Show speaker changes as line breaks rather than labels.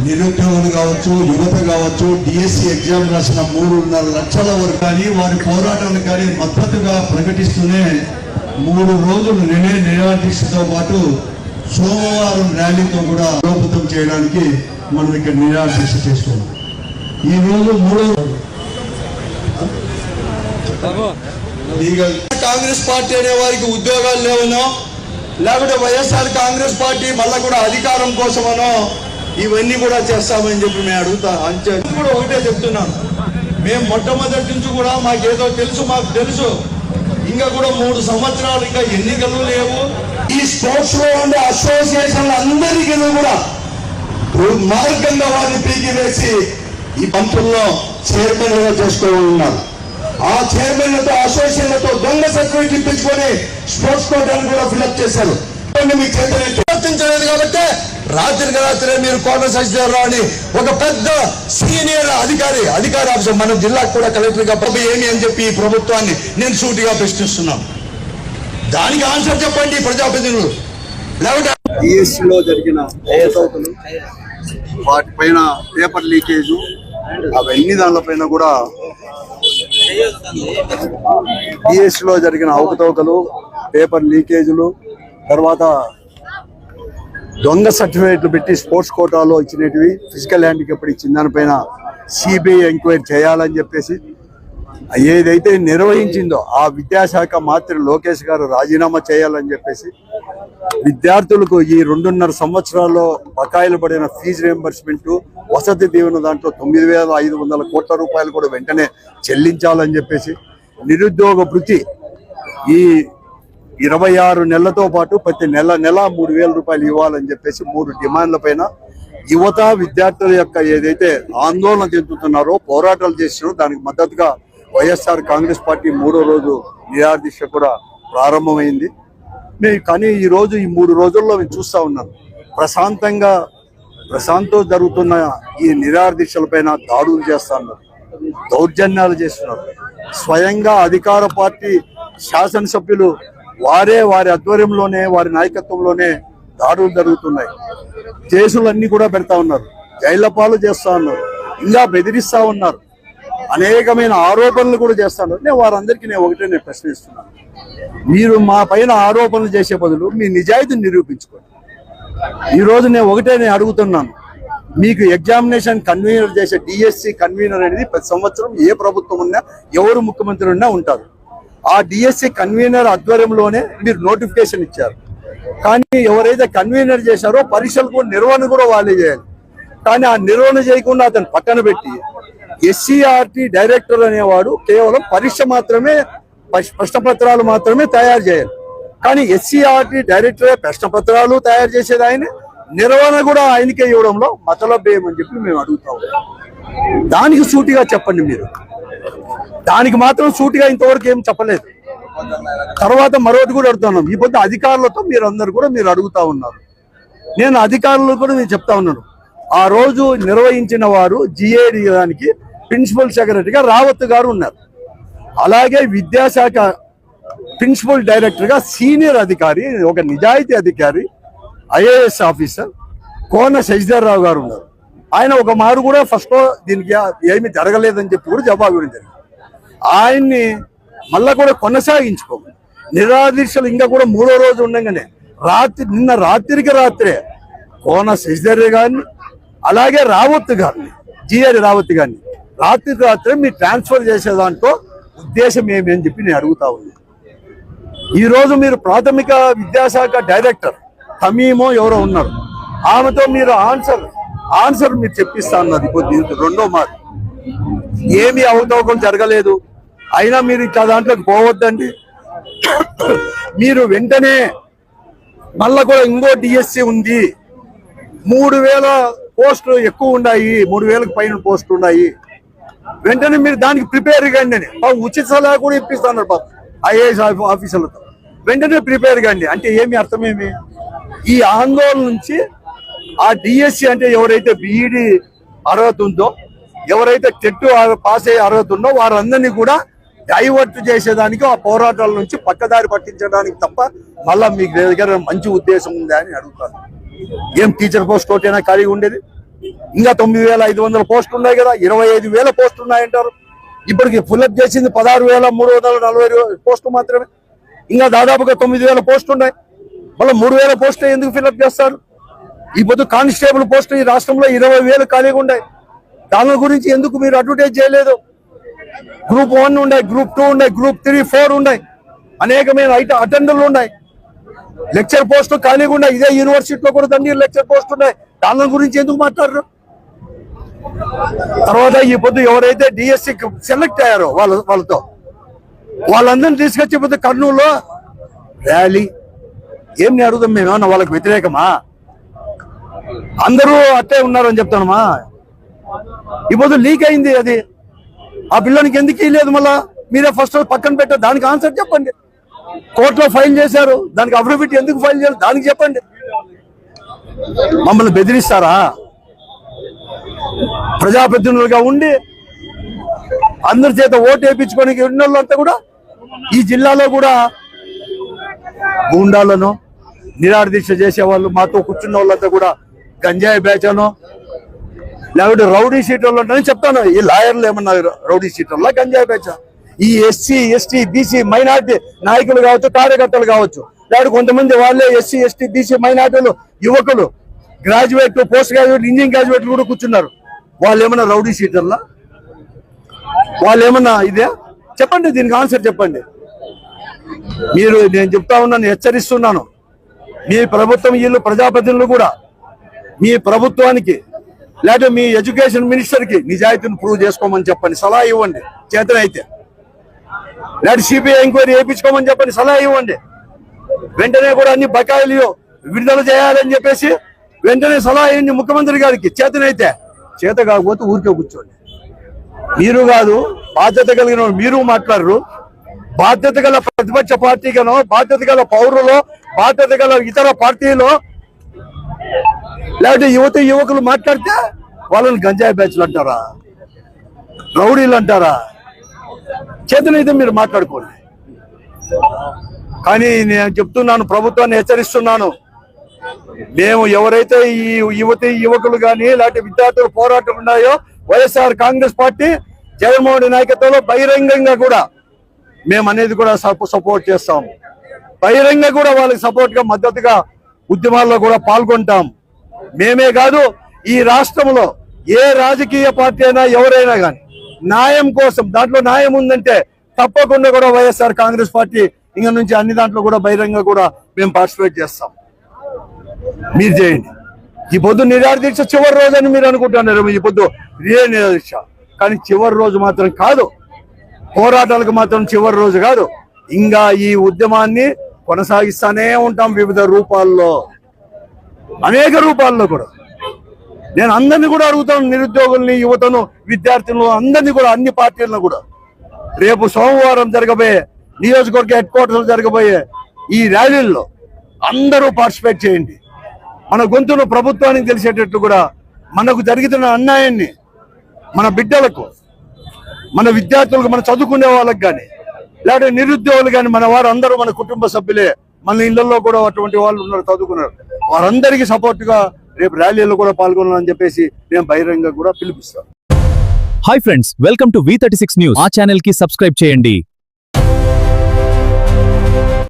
నిరుద్యోగులు కావచ్చు, యువత కావచ్చు, డిఎస్సి ఎగ్జామ్ రాసిన 3.5 లక్షల వరకు కానీ వారి పోరాటాలు కానీ మద్దతుగా ప్రకటిస్తూనే 3 రోజులు నిరాదీక్షతో పాటు సోమవారం ర్యాలీతో కూడా బలోపేతం చేయడానికి మనం ఇక్కడ నిరాదీక్ష చేస్తున్నాం. ఈ రోజు 3 కాంగ్రెస్ పార్టీ అనే వారికి ఉద్యోగాలు లేవనో, లేకపోతే వైఎస్ఆర్ కాంగ్రెస్ పార్టీ మళ్ళా కూడా అధికారం కోసమనో ఇవన్నీ కూడా చేస్తామని చెప్పి మేము అడుగుతా అంతే కూడా ఒకటే చెప్తున్నాను. మేము మొట్టమొదటి నుంచి కూడా మాకు తెలుసు ఇంకా కూడా 3 సంవత్సరాలు ఇంకా ఎన్నికలు లేవు. ఈ స్పోర్ట్స్ లో ఉండే అసోసియేషన్లు అందరికీ కూడా మార్గంగా వారిని పీకి వేసి ఈ పంతుల్లో చైర్మన్ గా చేసుకోవాలన్నారు. ఆ చైర్మన్లతో అసోసియేషన్లతో దొంగ సర్టిఫికేట్ ఇప్పించుకొని స్పోర్ట్స్ కోటాను కూడా ఫిల్అప్ చేశారు. మీకు చేతలేదు కాబట్టి రాత్రికి రాత్రే మీరు కోట శశిధరరావు అని ఒక పెద్ద సీనియర్ అధికారి ఆఫీసర్ మన జిల్లాకు కూడా కలెక్టర్ గా ఏమి అని చెప్పి ఈ ప్రభుత్వాన్ని నేను సూటిగా ప్రశ్నిస్తున్నాను. దానికి ఆన్సర్ చెప్పండి ప్రజాప్రతినిధులు. లేకపోతే
డిఎస్సిలో జరిగిన అవకతవకలు, వాటిపైన పేపర్ లీకేజు, అవన్నీ దానిపైన కూడా డిఎస్సిలో జరిగిన అవకతవకలు, పేపర్ లీకేజీలు, తర్వాత దొంగ సర్టిఫికేట్లు పెట్టి స్పోర్ట్స్ కోటాలో ఇచ్చినవి, ఫిజికల్ హ్యాండిక్యాప్డ్ ఇచ్చిన దానిపైన సిబిఐ ఎంక్వైరీ చేయాలని చెప్పేసి ఏదైతే నిర్వహించిందో ఆ విద్యాశాఖ మంత్రి లోకేష్ గారు రాజీనామా చేయాలని చెప్పేసి విద్యార్థులకు ఈ 2.5 సంవత్సరాల్లో బకాయిలు పడిన ఫీజు రియంబర్స్మెంట్, వసతి దీవెన దాంట్లో 9,500 కోట్ల రూపాయలు కూడా వెంటనే చెల్లించాలని చెప్పేసి, నిరుద్యోగ భృతి ఈ 26 నెలలతో పాటు ప్రతి నెల 3,000 రూపాయలు ఇవ్వాలని చెప్పేసి 3 డిమాండ్ల పైన యువత విద్యార్థుల యొక్క ఏదైతే ఆందోళన చెందుతున్నారో, పోరాటాలు చేస్తున్నారో దానికి మద్దతుగా వైఎస్ఆర్ కాంగ్రెస్ పార్టీ 3వ రోజు నిరాదీక్ష కూడా ప్రారంభమైంది. కానీ ఈ రోజు ఈ 3 రోజుల్లో మేము చూస్తూ ఉన్నాం ప్రశాంతంగా జరుగుతున్న ఈ నిరాదీక్షలపైన దాడులు చేస్తున్నారు, దౌర్జన్యాలు చేస్తున్నారు. స్వయంగా అధికార పార్టీ శాసనసభ్యులు వారి ఆధ్వర్యంలోనే, వారి నాయకత్వంలోనే దాడులు జరుగుతున్నాయి. కేసులన్నీ కూడా పెడతా ఉన్నారు, జైళ్ల పాలు చేస్తా ఉన్నారు, ఇంకా బెదిరిస్తా ఉన్నారు, అనేకమైన ఆరోపణలు కూడా చేస్తా ఉన్నారు. వారందరికీ నేను ఒకటే ప్రశ్నిస్తున్నాను, మీరు మా పైన ఆరోపణలు చేసే బదులు మీ నిజాయితీని నిరూపించుకోండి. ఈరోజు నేను అడుగుతున్నాను, మీకు ఎగ్జామినేషన్ కన్వీనర్ చేసే డిఎస్సి కన్వీనర్ అనేది ప్రతి సంవత్సరం ఏ ప్రభుత్వం ఉన్నా, ఎవరు ముఖ్యమంత్రి ఉన్నా ఉంటారు. ఆ డిఎస్సి కన్వీనర్ ఆధ్వర్యంలోనే మీరు నోటిఫికేషన్ ఇచ్చారు. కానీ ఎవరైతే కన్వీనర్ చేశారో పరీక్షలకు నిర్వహణ కూడా వాళ్ళే చేయాలి. కానీ ఆ నిర్వహణ చేయకుండా అతను పక్కన పెట్టి ఎస్సీఆర్టీ డైరెక్టర్ అనేవాడు కేవలం పరీక్ష మాత్రమే, ప్రశ్నపత్రాలు మాత్రమే తయారు చేయాలి. కానీ ఎస్సీఆర్టీ డైరెక్టరే ప్రశ్నపత్రాలు తయారు చేసేది ఆయన, నిర్వహణ కూడా ఆయనకే ఇవ్వడంలో మతలబ్ ఏమని చెప్పి మేము అడుగుతాం. దానికి సూటిగా చెప్పండి మీరు. దానికి మాత్రం సూటిగా ఇంతవరకు ఏం చెప్పలేదు. తర్వాత మరొకటి కూడా అడుగుతున్నాం, ఈ పొద్దు అధికారులతో మీరు అడుగుతా ఉన్నారు. నేను అధికారులు కూడా నేను చెప్తా ఉన్నాను, ఆ రోజు నిర్వహించిన వారు జిఏడి దానికి ప్రిన్సిపల్ సెక్రటరీగా రావత్ గారు ఉన్నారు. అలాగే విద్యాశాఖ ప్రిన్సిపల్ డైరెక్టర్గా సీనియర్ అధికారి, ఒక నిజాయితీ అధికారి, ఐఏఎస్ ఆఫీసర్ కోన శశిధరరావు గారు ఉన్నారు. ఆయన ఒక మారు కూడా ఫస్ట్లో దీనికి ఏమీ జరగలేదని చెప్పి కూడా జవాబు ఇవ్వడం జరిగింది. ఆయన్ని మళ్ళా కూడా కొనసాగించుకోమని నిరాదీక్షలు ఇంకా కూడా 3వ రోజు ఉండగానే నిన్న రాత్రే కోన శశిధర్ గారిని, అలాగే రావత్ గారిని, జిఆర్ రావత్ గారిని రాత్రే మీరు ట్రాన్స్ఫర్ చేసే దాంట్లో ఉద్దేశం ఏమి అని చెప్పి నేను అడుగుతా ఉన్నాను. ఈరోజు మీరు ప్రాథమిక విద్యాశాఖ డైరెక్టర్ తమీమో ఎవరో ఉన్నారు, ఆమెతో మీరు ఆన్సర్ మీరు చెప్పిస్తా ఉన్నారు. కొద్ది 2వ మాట ఏమి అవకతవకలు జరగలేదు, అయినా మీరు ఇట్లా దాంట్లోకి పోవద్దండి. మీరు వెంటనే మళ్ళా కూడా ఇంకో డిఎస్సి ఉంది, 3,000 పోస్టులు ఎక్కువ ఉన్నాయి, 3,000కి పైన పోస్టులు ఉన్నాయి, వెంటనే మీరు దానికి ప్రిపేర్ కండి అని ఉచిత సలహా కూడా ఇప్పిస్తున్నారు పాపం ఐఏఎస్ ఆఫీసర్లతో. వెంటనే ప్రిపేర్ కండి అంటే ఏమి అర్థమేమి? ఈ ఆందోళన నుంచి ఆ డిఎస్సి అంటే ఎవరైతే బీఈడి అర్హత ఉందో, ఎవరైతే టెట్ పాస్ అయ్యే అర్హత ఉందో వారందరినీ కూడా డైవర్ట్ చేసేదానికి, ఆ పోరాటాల నుంచి పక్కదారి పట్టించడానికి తప్ప మళ్ళా మీకు దగ్గర మంచి ఉద్దేశం ఉందా అని అడుగుతాను. ఏం టీచర్ పోస్ట్ ఒకటైనా ఖాళీగా ఉండేది? ఇంకా 9,500 పోస్టులు ఉన్నాయి కదా, 25,000 పోస్టులు ఉన్నాయంటారు. ఇప్పటికి ఫిల్అప్ చేసింది 16,340 పోస్టులు మాత్రమే. ఇంకా దాదాపుగా 9,000 పోస్టులు ఉన్నాయి. మళ్ళీ 3,000 పోస్టులు ఎందుకు ఫిల్అప్ చేస్తారు? ఈ పొద్దు కానిస్టేబుల్ పోస్టులు ఈ రాష్ట్రంలో 20,000 ఖాళీగా ఉన్నాయి. దాని గురించి ఎందుకు మీరు అడ్వర్టైజ్ చేయలేదు? గ్రూప్ 1 ఉన్నాయి, గ్రూప్ 2 ఉన్నాయి, గ్రూప్ 3, 4 ఉన్నాయి, అనేకమైన అటెండర్లు ఉన్నాయి, లెక్చర్ పోస్టులు ఖాళీగా ఉన్నాయి. ఇదే యూనివర్సిటీలో కూడా దండి లెక్చర్ పోస్టులు ఉన్నాయి. దాని గురించి ఎందుకు మాట్లాడరు? తర్వాత ఈ పొద్దు ఎవరైతే డిఎస్సి సెలెక్ట్ అయ్యారో వాళ్ళతో వాళ్ళందరినీ తీసుకొచ్చే పొద్దు కర్నూలులో ర్యాలీ ఏం అడుగుతాం మేము? ఏమన్నా వాళ్ళకి వ్యతిరేకమా? అందరూ అట్టే ఉన్నారని చెప్తానమా? ఈ పొద్దు లీక్ అయింది అది. ఆ పిల్లలకి ఎందుకు ఇవ్వలేదు? మళ్ళా మీరే ఫస్ట్ పక్కన పెట్టారు. దానికి ఆన్సర్ చెప్పండి. కోర్టులో ఫైల్ చేశారు, దానికి అఫిడవిట్ ఎందుకు ఫైల్ చేయాలి? దానికి చెప్పండి. మమ్మల్ని బెదిరిస్తారా? ప్రజాప్రతినిధులుగా ఉండి అందరి చేత ఓటు వేయించుకోనికి ఉన్న వాళ్ళంతా కూడా ఈ జిల్లాలో కూడా గూండాలను నిరాదీక్ష చేసేవాళ్ళు, మాతో కూర్చున్న వాళ్ళంతా కూడా గంజాయి బ్యాచను లేకపోతే రౌడీ షీటర్లు ఉంటారని చెప్తాను. ఈ లాయర్లు ఏమన్నారు? రౌడీ షీటర్లా గంజాయి బ్యాచ? ఈ ఎస్సీ, ఎస్టీ, బీసీ, మైనార్టీ నాయకులు కావచ్చు, కార్యకర్తలు కావచ్చు, లేకపోతే కొంతమంది వాళ్ళే ఎస్సీ, ఎస్టీ, బీసీ, మైనార్టీలు యువకులు, గ్రాడ్యుయేట్, పోస్ట్ గ్రాడ్యుయేట్, ఇంజనీరింగ్ గ్రాడ్యుయేట్లు కూడా కూర్చున్నారు. వాళ్ళు ఏమన్నా రౌడీ షీటర్లా? వాళ్ళు ఏమన్నా ఇదే? చెప్పండి, దీనికి ఆన్సర్ చెప్పండి. మీరు నేను చెప్తా ఉన్నాను, హెచ్చరిస్తున్నాను. మీ ప్రభుత్వం వీళ్ళు ప్రజాప్రతినిధులు కూడా మీ ప్రభుత్వానికి లేకపోతే మీ ఎడ్యుకేషన్ మినిస్టర్కి నిజాయితీని ప్రూవ్ చేసుకోమని చెప్పండి, సలహా ఇవ్వండి. చేతనైతే లేకపోతే సిబిఐ ఎంక్వైరీ చేయించుకోమని చెప్పండి, సలహా ఇవ్వండి. వెంటనే కూడా అన్ని బకాయిలు విడుదల చేయాలని చెప్పేసి వెంటనే సలహా ఇవ్వండి ముఖ్యమంత్రి గారికి. చేతనైతే, చేత కాకపోతే ఊరికే కూర్చోండి. మీరు కాదు, బాధ్యత కలిగిన మీరు మాట్లాడరు. బాధ్యత గల ప్రతిపక్ష పార్టీగానో, బాధ్యత గల పౌరులు, బాధ్యత గల ఇతర పార్టీలో లేకపోతే యువకులు మాట్లాడితే వాళ్ళని గంజాయి బ్యాచ్లు అంటారా, రౌడీలు అంటారా? చేతనైతే మీరు మాట్లాడుకోండి. కానీ నేను చెప్తున్నాను, ప్రభుత్వాన్ని హెచ్చరిస్తున్నాను. మేము ఎవరైతే ఈ యువకులు కానీ లేకపోతే విద్యార్థులు పోరాటం ఉన్నాయో, వైఎస్ఆర్ కాంగ్రెస్ పార్టీ జగన్మోహన్ రెడ్డి నాయకత్వంలో బహిరంగంగా కూడా మేము అనేది కూడా సపోర్ట్ చేస్తాం. బహిరంగ కూడా వాళ్ళకి సపోర్ట్ గా, మద్దతుగా ఉద్యమాల్లో కూడా పాల్గొంటాం. మేమే కాదు, ఈ రాష్ట్రంలో ఏ రాజకీయ పార్టీ అయినా ఎవరైనా కానీ న్యాయం కోసం, దాంట్లో న్యాయం ఉందంటే తప్పకుండా కూడా వైఎస్ఆర్ కాంగ్రెస్ పార్టీ ఇంకా నుంచి అన్ని దాంట్లో కూడా బహిరంగ కూడా మేము పార్టిసిపేట్ చేస్తాం. మీరు చేయండి. ఈ పొద్దు నిరాదీక్ష చివరి రోజు అని మీరు అనుకుంటున్నారు. ఈ పొద్దు ఇదే నిరాదీక్ష, కానీ చివరి రోజు మాత్రం కాదు. పోరాటాలకు మాత్రం చివరి రోజు కాదు. ఇంకా ఈ ఉద్యమాన్ని కొనసాగిస్తానే ఉంటాం వివిధ రూపాల్లో, అనేక రూపాల్లో కూడా. నేను అందరినీ కూడా అడుగుతాను, నిరుద్యోగుల్ని, యువతను, విద్యార్థులను, అందరినీ కూడా, అన్ని పార్టీలను కూడా రేపు సోమవారం జరగబోయే నియోజకవర్గ హెడ్ క్వార్టర్స్ జరగబోయే ఈ ర్యాలీల్లో అందరూ పార్టిసిపేట్ చేయండి. మన గొంతును ప్రభుత్వానికి తెలిసేటట్టు కూడా మనకు జరుగుతున్న అన్యాయాన్ని మన బిడ్డలకు, మన విద్యార్థులకు, మన చదువుకునే వాళ్ళకి కానీ లేకపోతే నిరుద్యోగులు కానీ, మన వారు అందరూ మన కుటుంబ సభ్యులే. మన ఇళ్లలో కూడా అటువంటి వాళ్ళు ఉన్నారు, చదువుకున్నారు. వారందరికీ సపోర్ట్ గా రేపు ర్యాలీలో కూడా పాల్గొనాలని చెప్పేసి నేను బహిరంగ కూడా పిలుపుస్తాను.
Hi friends, welcome to V36 news. మా ఛానల్ కి సబ్స్క్రైబ్ చేయండి.